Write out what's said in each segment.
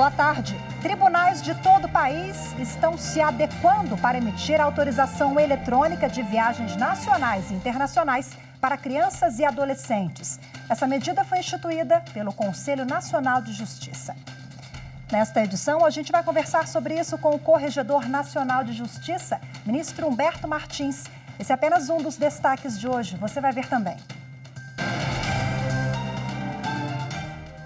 Boa tarde. Tribunais de todo o país estão se adequando para emitir autorização eletrônica de viagens nacionais e internacionais para crianças e adolescentes. Essa medida foi instituída pelo Conselho Nacional de Justiça. Nesta edição, a gente vai conversar sobre isso com o Corregedor Nacional de Justiça, ministro Humberto Martins. Esse é apenas um dos destaques de hoje, você vai ver também.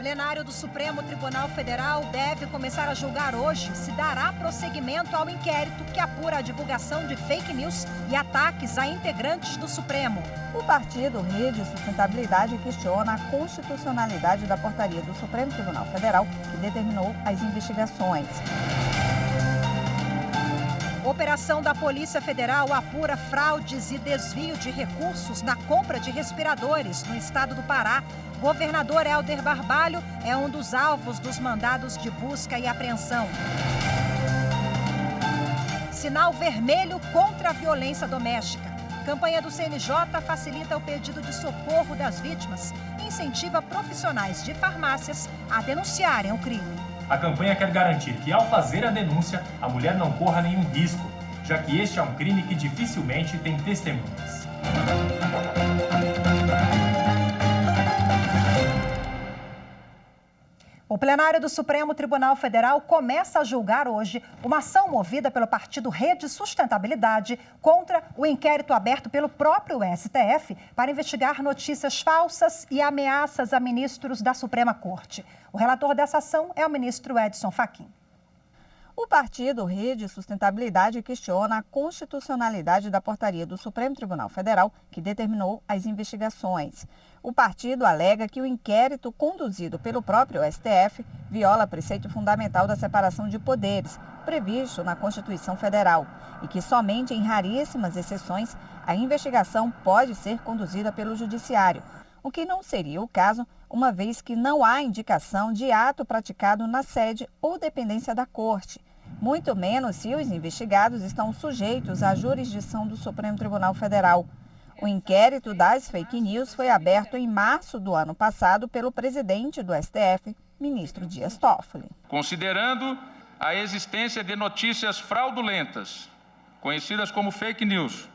O plenário do Supremo Tribunal Federal deve começar a julgar hoje se dará prosseguimento ao inquérito que apura a divulgação de fake news e ataques a integrantes do Supremo. O partido Rede Sustentabilidade questiona a constitucionalidade da portaria do Supremo Tribunal Federal que determinou as investigações. Operação da Polícia Federal apura fraudes e desvio de recursos na compra de respiradores no estado do Pará. Governador Helder Barbalho é um dos alvos dos mandados de busca e apreensão. Sinal vermelho contra a violência doméstica. Campanha do CNJ facilita o pedido de socorro das vítimas e incentiva profissionais de farmácias a denunciarem o crime. A campanha quer garantir que, ao fazer a denúncia, a mulher não corra nenhum risco, já que este é um crime que dificilmente tem testemunhas. O plenário do Supremo Tribunal Federal começa a julgar hoje uma ação movida pelo partido Rede Sustentabilidade contra o inquérito aberto pelo próprio STF para investigar notícias falsas e ameaças a ministros da Suprema Corte. O relator dessa ação é o ministro Edson Fachin. O partido Rede Sustentabilidade questiona a constitucionalidade da portaria do Supremo Tribunal Federal que determinou as investigações. O partido alega que o inquérito conduzido pelo próprio STF viola preceito fundamental da separação de poderes, previsto na Constituição Federal, e que somente em raríssimas exceções a investigação pode ser conduzida pelo Judiciário, o que não seria o caso, uma vez que não há indicação de ato praticado na sede ou dependência da Corte, muito menos se os investigados estão sujeitos à jurisdição do Supremo Tribunal Federal. O inquérito das fake news foi aberto em março do ano passado pelo presidente do STF, ministro Dias Toffoli. Considerando a existência de notícias fraudulentas, conhecidas como fake news,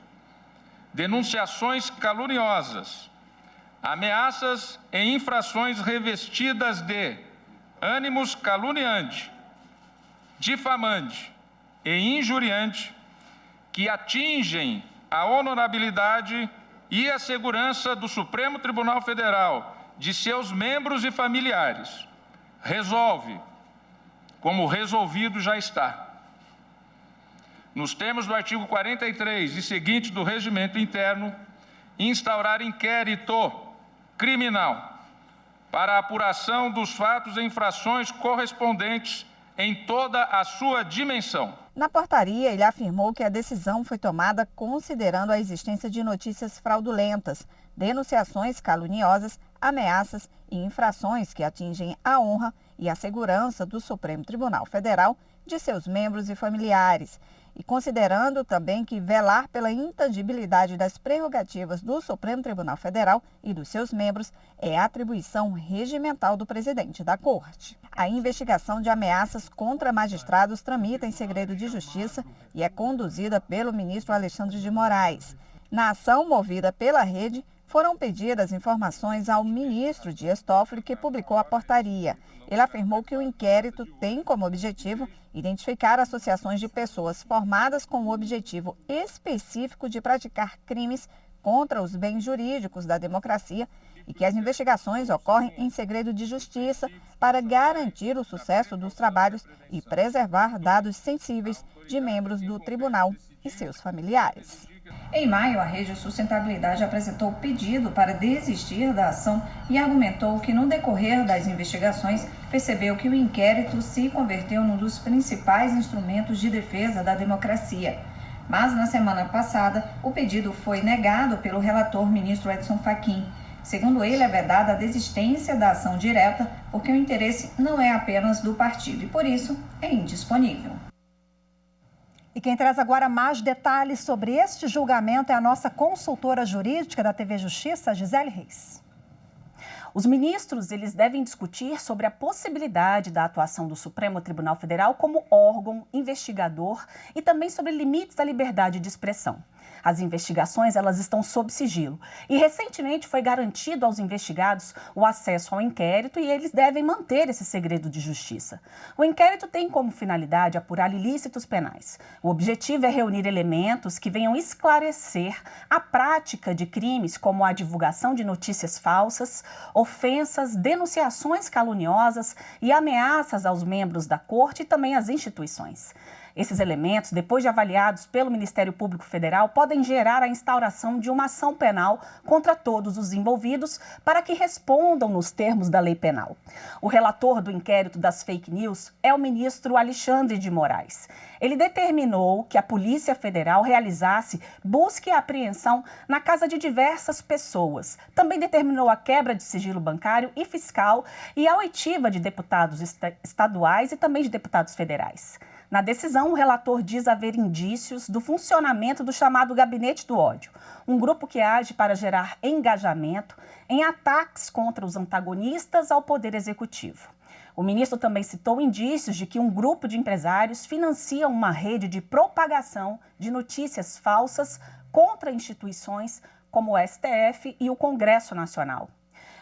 denunciações caluniosas, ameaças e infrações revestidas de ânimos caluniante, difamante e injuriante que atingem a honorabilidade e a segurança do Supremo Tribunal Federal, de seus membros e familiares, resolve, como resolvido já está, nos termos do artigo 43 e seguintes do Regimento Interno, instaurar inquérito criminal para a apuração dos fatos e infrações correspondentes em toda a sua dimensão. Na portaria, ele afirmou que a decisão foi tomada considerando a existência de notícias fraudulentas, denunciações caluniosas, ameaças e infrações que atingem a honra e a segurança do Supremo Tribunal Federal, de seus membros e familiares, e considerando também que velar pela intangibilidade das prerrogativas do Supremo Tribunal Federal e dos seus membros é atribuição regimental do presidente da Corte. A investigação de ameaças contra magistrados tramita em segredo de justiça e é conduzida pelo ministro Alexandre de Moraes. Na ação movida pela rede, foram pedidas informações ao ministro Dias Toffoli, que publicou a portaria. Ele afirmou que o inquérito tem como objetivo identificar associações de pessoas formadas com o objetivo específico de praticar crimes contra os bens jurídicos da democracia e que as investigações ocorrem em segredo de justiça para garantir o sucesso dos trabalhos e preservar dados sensíveis de membros do tribunal e seus familiares. Em maio, a Rede Sustentabilidade apresentou pedido para desistir da ação e argumentou que, no decorrer das investigações, percebeu que o inquérito se converteu num dos principais instrumentos de defesa da democracia. Mas, na semana passada, o pedido foi negado pelo relator ministro Edson Fachin. Segundo ele, é vedada a desistência da ação direta, porque o interesse não é apenas do partido e, por isso, é indisponível. E quem traz agora mais detalhes sobre este julgamento é a nossa consultora jurídica da TV Justiça, Gisele Reis. Os ministros eles devem discutir sobre a possibilidade da atuação do Supremo Tribunal Federal como órgão investigador e também sobre limites da liberdade de expressão. As investigações elas estão sob sigilo e recentemente foi garantido aos investigados o acesso ao inquérito e eles devem manter esse segredo de justiça. O inquérito tem como finalidade apurar ilícitos penais. O objetivo é reunir elementos que venham esclarecer a prática de crimes como a divulgação de notícias falsas, ofensas, denunciações caluniosas e ameaças aos membros da Corte e também às instituições. Esses elementos, depois de avaliados pelo Ministério Público Federal, podem gerar a instauração de uma ação penal contra todos os envolvidos para que respondam nos termos da lei penal. O relator do inquérito das fake news é o ministro Alexandre de Moraes. Ele determinou que a Polícia Federal realizasse busca e apreensão na casa de diversas pessoas. Também determinou a quebra de sigilo bancário e fiscal e a oitiva de deputados estaduais e também de deputados federais. Na decisão, o relator diz haver indícios do funcionamento do chamado Gabinete do Ódio, um grupo que age para gerar engajamento em ataques contra os antagonistas ao Poder Executivo. O ministro também citou indícios de que um grupo de empresários financia uma rede de propagação de notícias falsas contra instituições como o STF e o Congresso Nacional.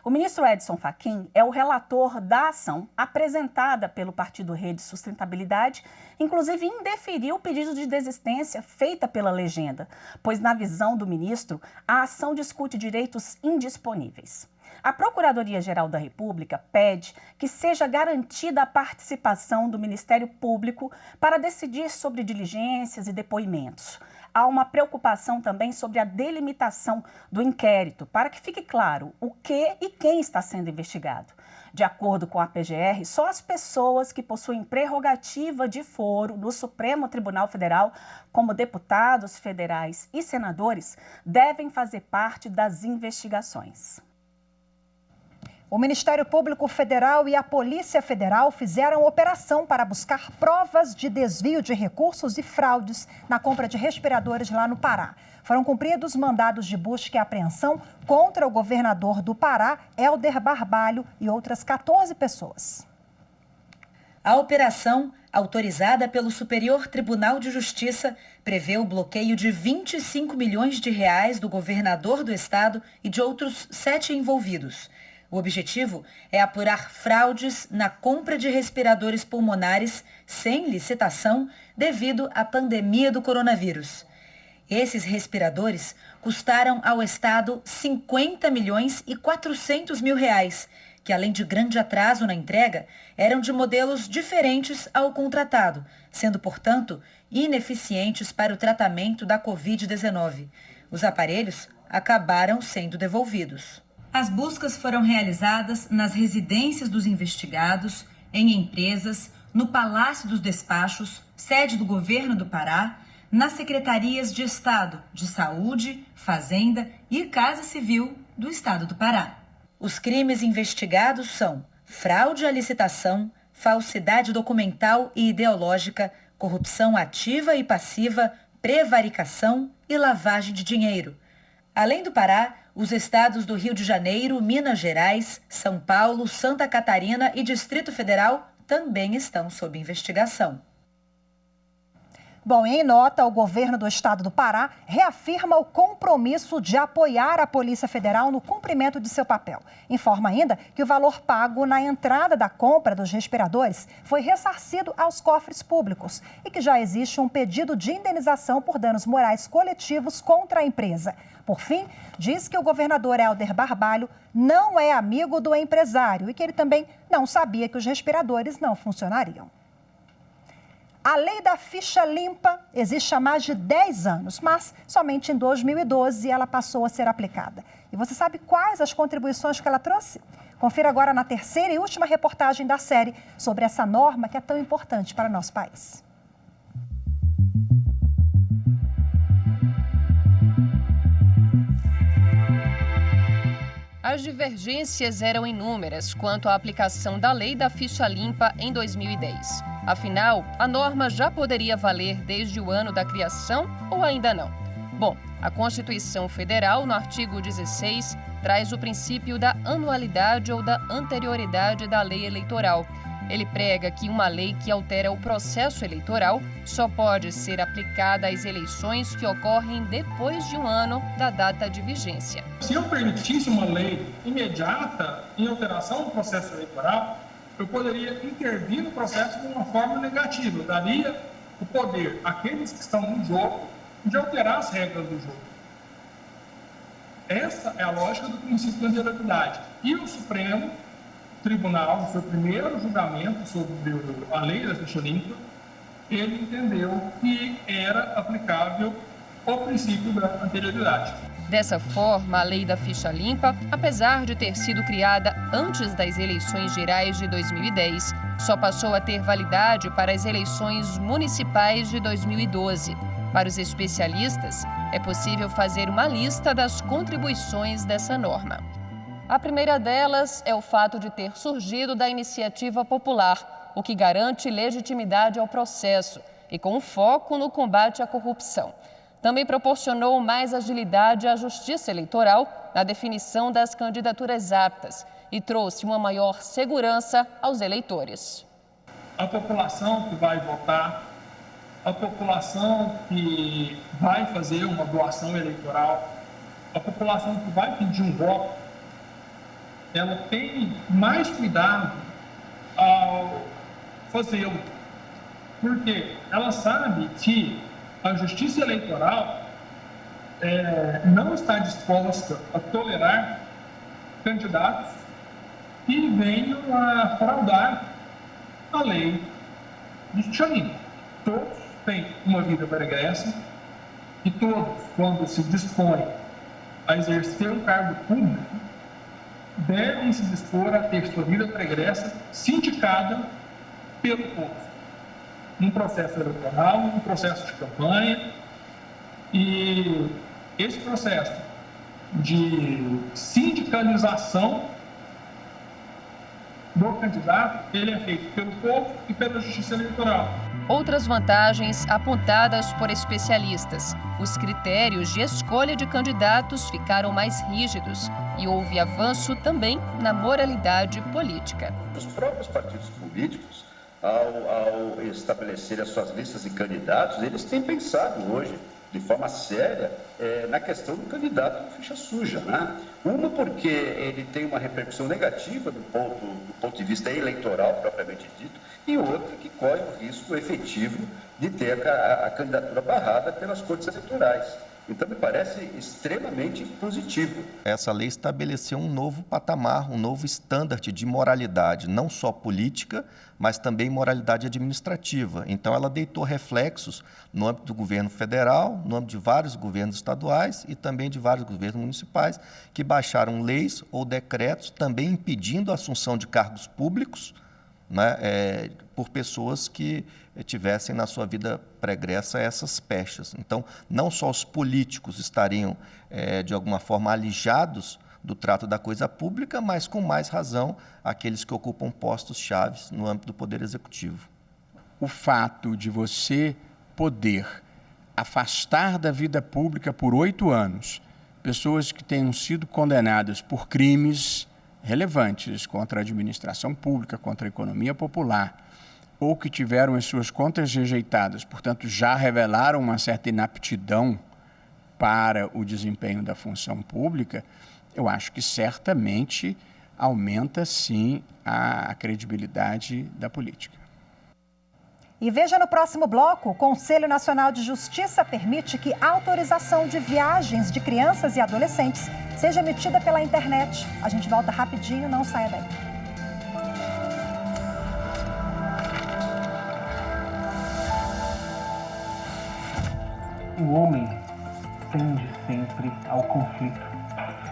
O ministro Edson Fachin é o relator da ação apresentada pelo Partido Rede Sustentabilidade, inclusive indeferiu o pedido de desistência feita pela legenda, pois na visão do ministro, a ação discute direitos indisponíveis. A Procuradoria-Geral da República pede que seja garantida a participação do Ministério Público para decidir sobre diligências e depoimentos. Há uma preocupação também sobre a delimitação do inquérito, para que fique claro o que e quem está sendo investigado. De acordo com a PGR, só as pessoas que possuem prerrogativa de foro no Supremo Tribunal Federal, como deputados federais e senadores, devem fazer parte das investigações. O Ministério Público Federal e a Polícia Federal fizeram operação para buscar provas de desvio de recursos e fraudes na compra de respiradores lá no Pará. Foram cumpridos mandados de busca e apreensão contra o governador do Pará, Helder Barbalho, e outras 14 pessoas. A operação, autorizada pelo Superior Tribunal de Justiça, prevê o bloqueio de 25 milhões de reais do governador do estado e de outros 7 envolvidos. O objetivo é apurar fraudes na compra de respiradores pulmonares sem licitação devido à pandemia do coronavírus. Esses respiradores custaram ao estado 50 milhões e 400 mil reais, que além de grande atraso na entrega, eram de modelos diferentes ao contratado, sendo, portanto, ineficientes para o tratamento da Covid-19. Os aparelhos acabaram sendo devolvidos. As buscas foram realizadas nas residências dos investigados, em empresas, no Palácio dos Despachos, sede do governo do Pará, nas secretarias de Estado de Saúde, Fazenda e Casa Civil do Estado do Pará. Os crimes investigados são fraude à licitação, falsidade documental e ideológica, corrupção ativa e passiva, prevaricação e lavagem de dinheiro. Além do Pará, os estados do Rio de Janeiro, Minas Gerais, São Paulo, Santa Catarina e Distrito Federal também estão sob investigação. Bom, em nota, o governo do estado do Pará reafirma o compromisso de apoiar a Polícia Federal no cumprimento de seu papel. Informa ainda que o valor pago na entrada da compra dos respiradores foi ressarcido aos cofres públicos e que já existe um pedido de indenização por danos morais coletivos contra a empresa. Por fim, diz que o governador Helder Barbalho não é amigo do empresário e que ele também não sabia que os respiradores não funcionariam. A lei da ficha limpa existe há mais de 10 anos, mas somente em 2012 ela passou a ser aplicada. E você sabe quais as contribuições que ela trouxe? Confira agora na terceira e última reportagem da série sobre essa norma que é tão importante para o nosso país. As divergências eram inúmeras quanto à aplicação da lei da ficha limpa em 2010. Afinal, a norma já poderia valer desde o ano da criação ou ainda não? Bom, a Constituição Federal, no artigo 16, traz o princípio da anualidade ou da anterioridade da lei eleitoral. Ele prega que uma lei que altera o processo eleitoral só pode ser aplicada às eleições que ocorrem depois de um ano da data de vigência. Se eu permitisse uma lei imediata em alteração do processo eleitoral, eu poderia intervir no processo de uma forma negativa. Eu daria o poder àqueles que estão no jogo de alterar as regras do jogo. Essa é a lógica do princípio da anterioridade. E o Supremo Tribunal, no seu primeiro julgamento sobre a lei da ficha limpa, ele entendeu que era aplicável o princípio da anterioridade. Dessa forma, a lei da ficha limpa, apesar de ter sido criada antes das eleições gerais de 2010, só passou a ter validade para as eleições municipais de 2012. Para os especialistas, é possível fazer uma lista das contribuições dessa norma. A primeira delas é o fato de ter surgido da iniciativa popular, o que garante legitimidade ao processo e com foco no combate à corrupção. Também proporcionou mais agilidade à Justiça Eleitoral na definição das candidaturas aptas e trouxe uma maior segurança aos eleitores. A população que vai votar, a população que vai fazer uma doação eleitoral, a população que vai pedir um voto, ela tem mais cuidado ao fazê-lo, porque ela sabe que a Justiça Eleitoral não está disposta a tolerar candidatos que venham a fraudar a lei de ficha limpa. Todos têm uma vida pregressa e todos, quando se dispõem a exercer um cargo público, devem se dispor a ter sua vida pregressa sindicada pelo povo. Num processo eleitoral, num processo de campanha. E esse processo de sindicalização do candidato, ele é feito pelo povo e pela Justiça Eleitoral. Outras vantagens apontadas por especialistas. Os critérios de escolha de candidatos ficaram mais rígidos e houve avanço também na moralidade política. Os próprios partidos políticos, ao estabelecer as suas listas de candidatos, eles têm pensado hoje, de forma séria, na questão do candidato de ficha suja, né? Uma porque ele tem uma repercussão negativa do ponto de vista eleitoral, propriamente dito, e outra que corre o risco efetivo de ter a candidatura barrada pelas cortes eleitorais. Então, me parece extremamente positivo. Essa lei estabeleceu um novo patamar, um novo estandarte de moralidade, não só política, mas também moralidade administrativa. Então, ela deitou reflexos no âmbito do governo federal, no âmbito de vários governos estaduais e também de vários governos municipais, que baixaram leis ou decretos também impedindo a assunção de cargos públicos, né, por pessoas que tivessem na sua vida pregressa essas pechas. Então, não só os políticos estariam, de alguma forma, alijados do trato da coisa pública, mas, com mais razão, aqueles que ocupam postos-chave no âmbito do Poder Executivo. O fato de você poder afastar da vida pública por 8 anos pessoas que tenham sido condenadas por crimes relevantes contra a administração pública, contra a economia popular, ou que tiveram as suas contas rejeitadas, portanto, já revelaram uma certa inaptidão para o desempenho da função pública, eu acho que certamente aumenta, sim, a credibilidade da política. E veja no próximo bloco, o Conselho Nacional de Justiça permite que a autorização de viagens de crianças e adolescentes seja emitida pela internet. A gente volta rapidinho, não saia daí. O homem tende sempre ao conflito.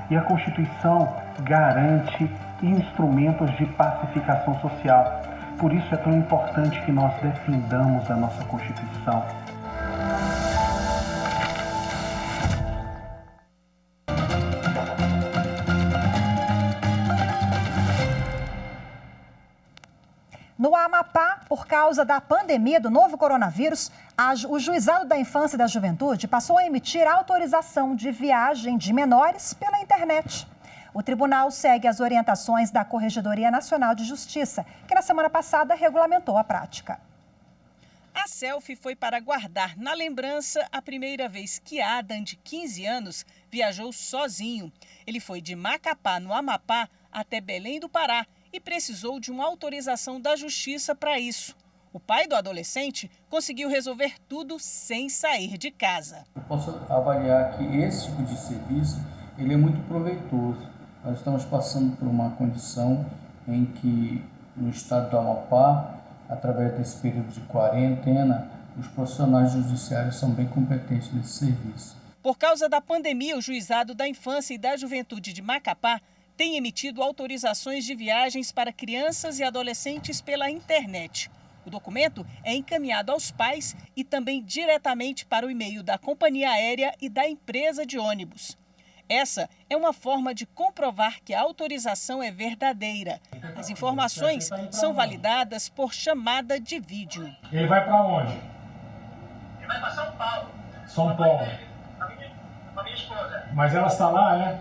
E a Constituição garante instrumentos de pacificação social. Por isso é tão importante que nós defendamos a nossa Constituição. No Amapá, por por causa da pandemia do novo coronavírus, o Juizado da Infância e da Juventude passou a emitir autorização de viagem de menores pela internet. O tribunal segue as orientações da Corregedoria Nacional de Justiça, que na semana passada regulamentou a prática. A selfie foi para guardar na lembrança a primeira vez que Adam, de 15 anos, viajou sozinho. Ele foi de Macapá, no Amapá, até Belém do Pará e precisou de uma autorização da Justiça para isso. O pai do adolescente conseguiu resolver tudo sem sair de casa. Eu posso avaliar que esse tipo de serviço ele é muito proveitoso. Nós estamos passando por uma condição em que no estado do Amapá, através desse período de quarentena, os profissionais judiciários são bem competentes nesse serviço. Por causa da pandemia, o Juizado da Infância e da Juventude de Macapá tem emitido autorizações de viagens para crianças e adolescentes pela internet. O documento é encaminhado aos pais e também diretamente para o e-mail da companhia aérea e da empresa de ônibus. Essa é uma forma de comprovar que a autorização é verdadeira. As informações são validadas por chamada de vídeo. Ele vai para onde? Ele vai para São Paulo. São Paulo. Com a minha esposa. Mas ela está lá, é?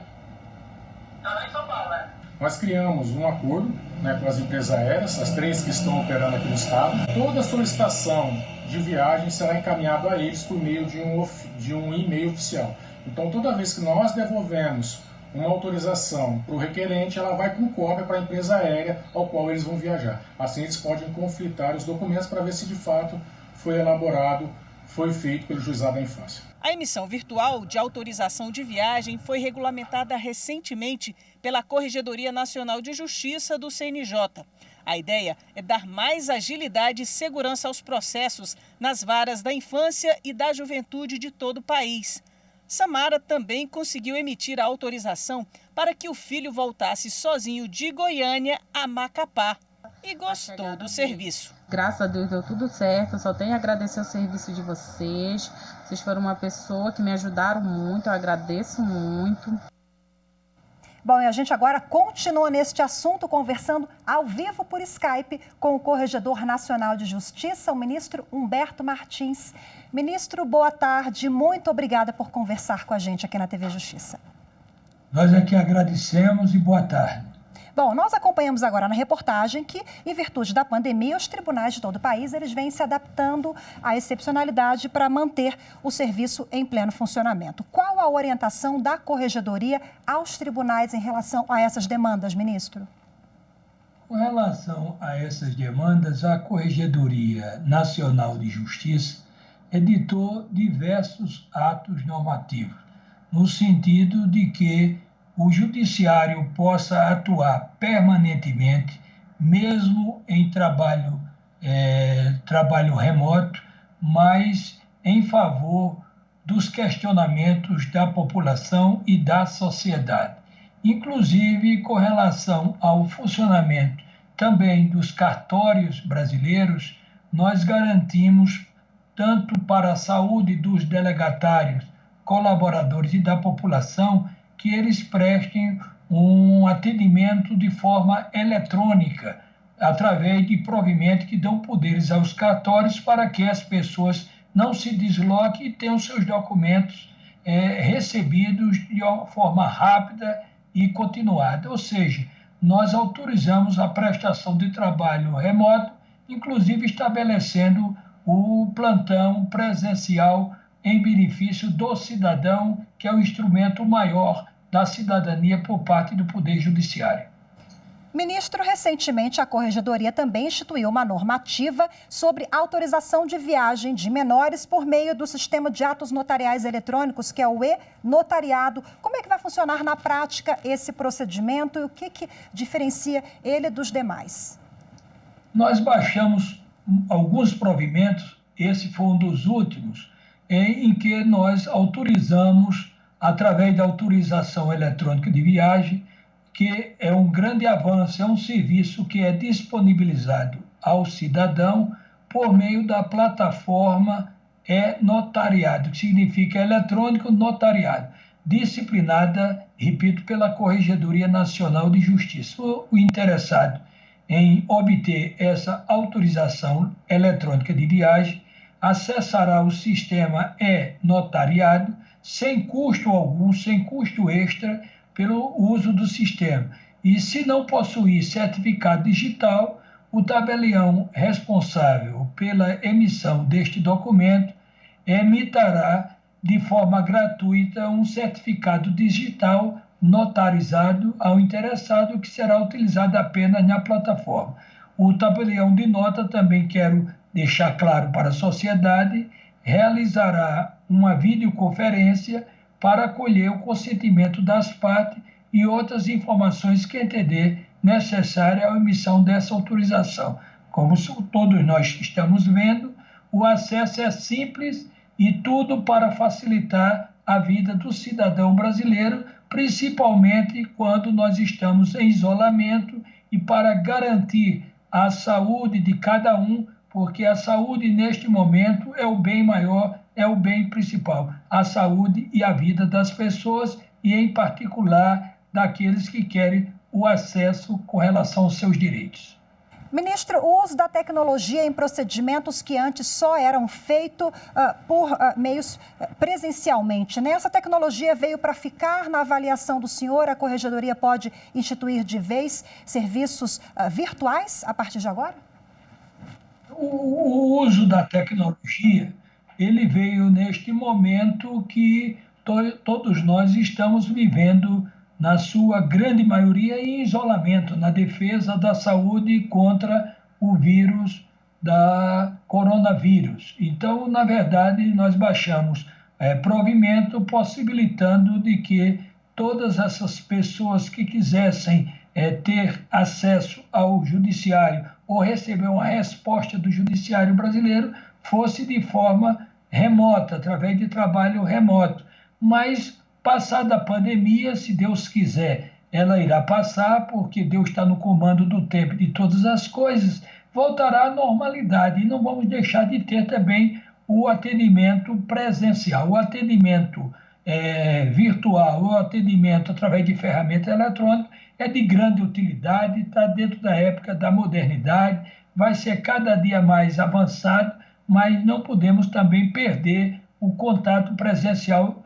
Está lá em São Paulo, é. Nós criamos um acordo, com as empresas aéreas, as 3 que estão operando aqui no estado. Toda solicitação de viagem será encaminhada a eles por meio de um e-mail oficial. Então, toda vez que nós devolvemos uma autorização para o requerente, ela vai com cópia para a empresa aérea ao qual eles vão viajar. Assim, eles podem conflitar os documentos para ver se de fato foi elaborado, foi feito pelo Juizado da Infância. A emissão virtual de autorização de viagem foi regulamentada recentemente pela Corregedoria Nacional de Justiça do CNJ. A ideia é dar mais agilidade e segurança aos processos nas varas da infância e da juventude de todo o país. Samara também conseguiu emitir a autorização para que o filho voltasse sozinho de Goiânia a Macapá e gostou do serviço. Graças a Deus deu tudo certo, eu só tenho a agradecer o serviço de vocês. Vocês foram uma pessoa que me ajudaram muito, eu agradeço muito. Bom, e a gente agora continua neste assunto, conversando ao vivo por Skype com o Corregedor Nacional de Justiça, o ministro Humberto Martins. Ministro, boa tarde. Muito obrigada por conversar com a gente aqui na TV Justiça. Nós é que agradecemos e boa tarde. Bom, nós acompanhamos agora na reportagem que, em virtude da pandemia, os tribunais de todo o país eles vêm se adaptando à excepcionalidade para manter o serviço em pleno funcionamento. Qual a orientação da Corregedoria aos tribunais em relação a essas demandas, ministro? Com relação a essas demandas, a Corregedoria Nacional de Justiça editou diversos atos normativos, no sentido de que o judiciário possa atuar permanentemente, mesmo em trabalho remoto, mas em favor dos questionamentos da população e da sociedade. Inclusive, com relação ao funcionamento também dos cartórios brasileiros, nós garantimos, tanto para a saúde dos delegatários, colaboradores e da população, que eles prestem um atendimento de forma eletrônica, através de provimentos que dão poderes aos cartórios para que as pessoas não se desloquem e tenham seus documentos recebidos de uma forma rápida e continuada. Ou seja, nós autorizamos a prestação de trabalho remoto, inclusive estabelecendo o plantão presencial em benefício do cidadão, que é o instrumento maior da cidadania por parte do Poder Judiciário. Ministro, recentemente a Corregedoria também instituiu uma normativa sobre autorização de viagem de menores por meio do sistema de atos notariais eletrônicos, que é o e-notariado. Como é que vai funcionar na prática esse procedimento e o que diferencia ele dos demais? Nós baixamos alguns provimentos, esse foi um dos últimos, em que nós autorizamos, através da autorização eletrônica de viagem, que é um grande avanço, é um serviço que é disponibilizado ao cidadão por meio da plataforma e-notariado, que significa eletrônico notariado, disciplinada, repito, pela Corregedoria Nacional de Justiça. O interessado em obter essa autorização eletrônica de viagem, acessará o sistema e-notariado sem custo algum, sem custo extra, pelo uso do sistema. E se não possuir certificado digital, o tabelião responsável pela emissão deste documento emitirá de forma gratuita um certificado digital notarizado ao interessado, que será utilizado apenas na plataforma. O tabelião de nota, também quero deixar claro para a sociedade, realizará uma videoconferência para acolher o consentimento das partes e outras informações que entender necessária à emissão dessa autorização. Como todos nós estamos vendo, o acesso é simples e tudo para facilitar a vida do cidadão brasileiro, principalmente quando nós estamos em isolamento, e para garantir a saúde de cada um, porque a saúde neste momento é o bem maior, é o bem principal, a saúde e a vida das pessoas, e em particular daqueles que querem o acesso com relação aos seus direitos. Ministro, o uso da tecnologia em procedimentos que antes só eram feitos por meios presencialmente, né? Essa tecnologia veio para ficar. Na avaliação do senhor, a Corregedoria pode instituir de vez serviços virtuais a partir de agora? O uso da tecnologia, ele veio neste momento que todos nós estamos vivendo, na sua grande maioria, em isolamento, na defesa da saúde contra o vírus da coronavírus. Então, na verdade, nós baixamos provimento, possibilitando de que todas essas pessoas que quisessem ter acesso ao judiciário ou receber uma resposta do judiciário brasileiro fosse de forma remota, através de trabalho remoto. Mas, passada a pandemia, se Deus quiser, ela irá passar, porque Deus está no comando do tempo e de todas as coisas, voltará à normalidade. E não vamos deixar de ter também o atendimento presencial, o atendimento virtual, o atendimento através de ferramenta eletrônica é de grande utilidade, está dentro da época da modernidade, vai ser cada dia mais avançado, mas não podemos também perder o contato presencial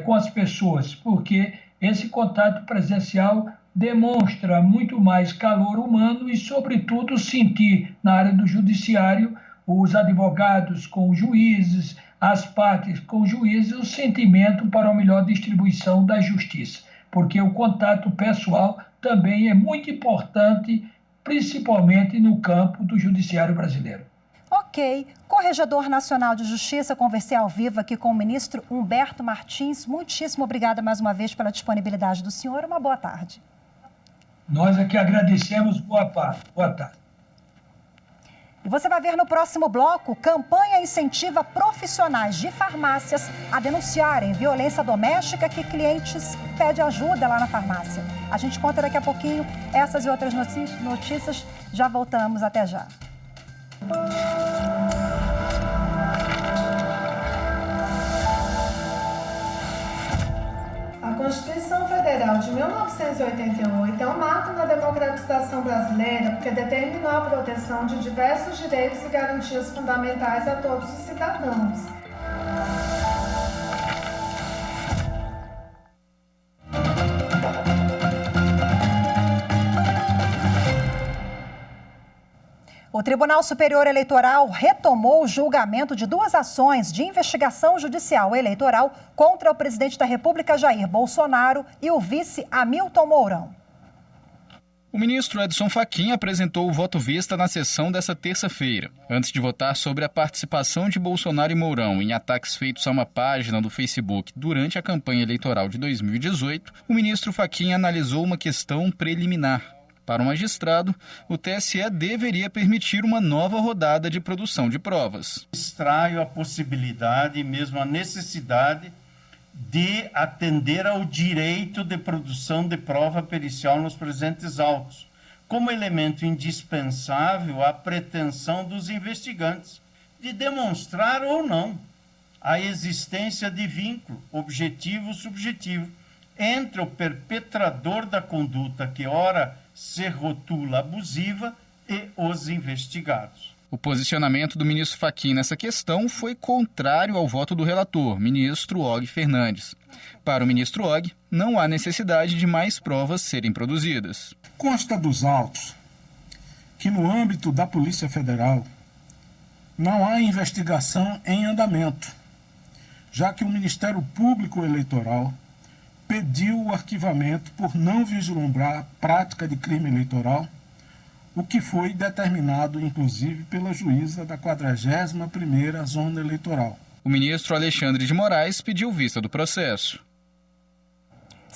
com as pessoas, porque esse contato presencial demonstra muito mais calor humano e, sobretudo, sentir na área do judiciário os advogados com os juízes, as partes com os juízes, o sentimento para a melhor distribuição da justiça, porque o contato pessoal também é muito importante, principalmente no campo do judiciário brasileiro. Ok. Corregedor Nacional de Justiça, conversei ao vivo aqui com o ministro Humberto Martins. Muitíssimo obrigada mais uma vez pela disponibilidade do senhor. Uma boa tarde. Nós aqui agradecemos. Boa tarde. E você vai ver no próximo bloco: campanha incentiva profissionais de farmácias a denunciarem violência doméstica que clientes pedem ajuda lá na farmácia. A gente conta daqui a pouquinho essas e outras notícias. Já voltamos, até já. A Constituição Federal de 1988 é um marco na democratização brasileira, porque determinou a proteção de diversos direitos e garantias fundamentais a todos os cidadãos. O Tribunal Superior Eleitoral retomou o julgamento de duas ações de investigação judicial eleitoral contra o presidente da República, Jair Bolsonaro, e o vice Hamilton Mourão. O ministro Edson Fachin apresentou o voto vista na sessão desta terça-feira. Antes de votar sobre a participação de Bolsonaro e Mourão em ataques feitos a uma página do Facebook durante a campanha eleitoral de 2018, o ministro Fachin analisou uma questão preliminar. Para o magistrado, o TSE deveria permitir uma nova rodada de produção de provas. Extraio a possibilidade e mesmo a necessidade de atender ao direito de produção de prova pericial nos presentes autos, como elemento indispensável à pretensão dos investigantes de demonstrar ou não a existência de vínculo objetivo ou subjetivo entre o perpetrador da conduta que ora se rotula abusiva e os investigados. O posicionamento do ministro Fachin nessa questão foi contrário ao voto do relator, ministro Og Fernandes. Para o ministro Og, não há necessidade de mais provas serem produzidas. Consta dos autos que no âmbito da Polícia Federal não há investigação em andamento, já que o Ministério Público Eleitoral pediu o arquivamento por não vislumbrar prática de crime eleitoral, o que foi determinado, inclusive, pela juíza da 41ª Zona Eleitoral. O ministro Alexandre de Moraes pediu vista do processo.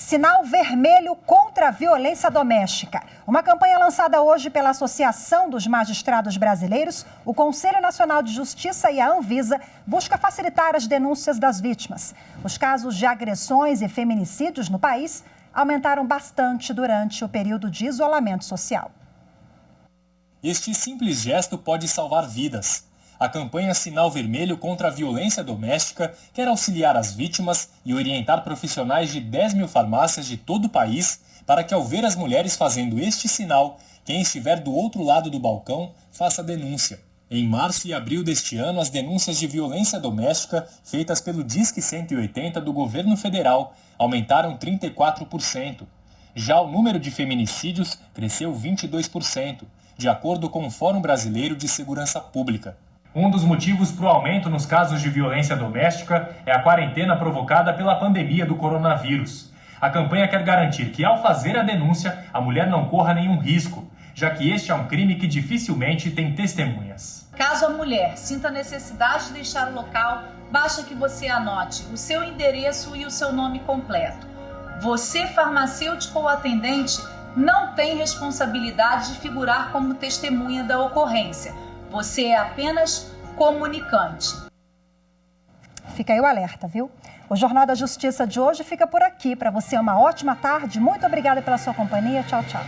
Sinal vermelho contra a violência doméstica. Uma campanha lançada hoje pela Associação dos Magistrados Brasileiros, o Conselho Nacional de Justiça e a Anvisa busca facilitar as denúncias das vítimas. Os casos de agressões e feminicídios no país aumentaram bastante durante o período de isolamento social. Este simples gesto pode salvar vidas. A campanha Sinal Vermelho contra a Violência Doméstica quer auxiliar as vítimas e orientar profissionais de 10 mil farmácias de todo o país para que, ao ver as mulheres fazendo este sinal, quem estiver do outro lado do balcão faça denúncia. Em março e abril deste ano, as denúncias de violência doméstica feitas pelo Disque 180 do governo federal aumentaram 34%. Já o número de feminicídios cresceu 22%, de acordo com o Fórum Brasileiro de Segurança Pública. Um dos motivos para o aumento nos casos de violência doméstica é a quarentena provocada pela pandemia do coronavírus. A campanha quer garantir que, ao fazer a denúncia, a mulher não corra nenhum risco, já que este é um crime que dificilmente tem testemunhas. Caso a mulher sinta necessidade de deixar o local, basta que você anote o seu endereço e o seu nome completo. Você, farmacêutico ou atendente, não tem responsabilidade de figurar como testemunha da ocorrência. Você é apenas comunicante. Fica aí o alerta, viu? O Jornal da Justiça de hoje fica por aqui. Para você, uma ótima tarde. Muito obrigada pela sua companhia. Tchau, tchau.